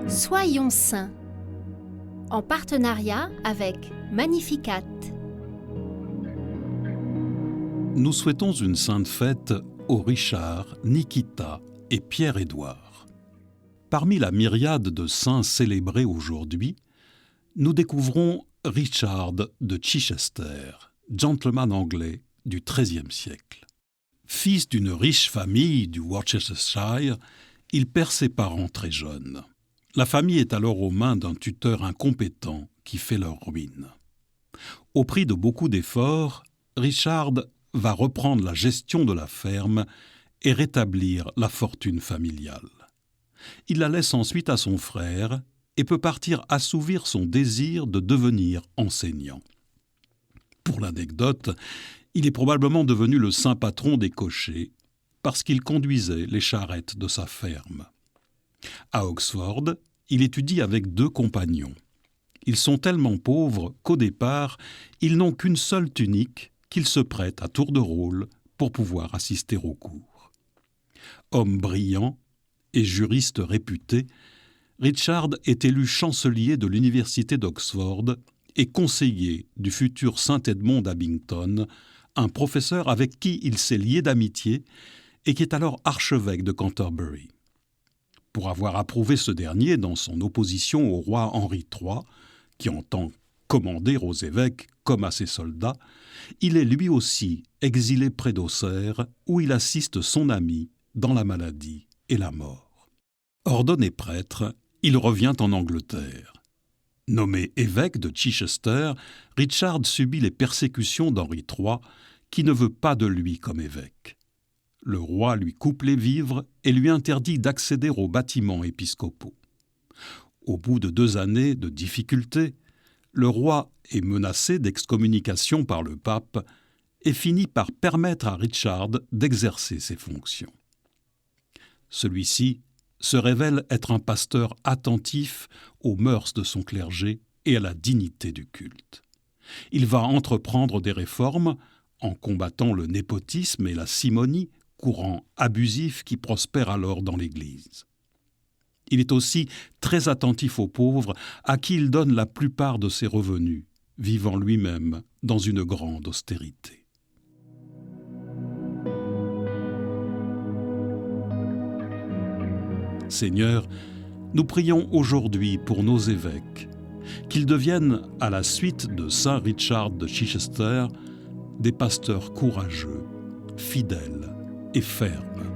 Soyons saints, en partenariat avec Magnificat. Nous souhaitons une sainte fête aux Richard, Nikita et Pierre-Édouard. Parmi la myriade de saints célébrés aujourd'hui, nous découvrons Richard de Chichester, gentleman anglais du XIIIe siècle. Fils d'une riche famille du Worcestershire, il perd ses parents très jeunes. La famille est alors aux mains d'un tuteur incompétent qui fait leur ruine. Au prix de beaucoup d'efforts, Richard va reprendre la gestion de la ferme et rétablir la fortune familiale. Il la laisse ensuite à son frère et peut partir assouvir son désir de devenir enseignant. Pour l'anecdote, il est probablement devenu le saint patron des cochers parce qu'il conduisait les charrettes de sa ferme. À Oxford, il étudie avec 2 compagnons. Ils sont tellement pauvres qu'au départ, ils n'ont qu'une seule tunique qu'ils se prêtent à tour de rôle pour pouvoir assister aux cours. Homme brillant et juriste réputé, Richard est élu chancelier de l'université d'Oxford et conseiller du futur Saint Edmond d'Abington, un professeur avec qui il s'est lié d'amitié et qui est alors archevêque de Canterbury. Pour avoir approuvé ce dernier dans son opposition au roi Henri III, qui entend commander aux évêques comme à ses soldats, il est lui aussi exilé près d'Auxerre, où il assiste son ami dans la maladie et la mort. Ordonné prêtre, il revient en Angleterre. Nommé évêque de Chichester, Richard subit les persécutions d'Henri III, qui ne veut pas de lui comme évêque. Le roi lui coupe les vivres et lui interdit d'accéder aux bâtiments épiscopaux. Au bout de 2 années de difficultés, le roi est menacé d'excommunication par le pape et finit par permettre à Richard d'exercer ses fonctions. Celui-ci se révèle être un pasteur attentif aux mœurs de son clergé et à la dignité du culte. Il va entreprendre des réformes en combattant le népotisme et la simonie, courant abusif qui prospère alors dans l'Église. Il est aussi très attentif aux pauvres à qui il donne la plupart de ses revenus, vivant lui-même dans une grande austérité. Seigneur, nous prions aujourd'hui pour nos évêques, qu'ils deviennent, à la suite de Saint Richard de Chichester, des pasteurs courageux, fidèles et fermes.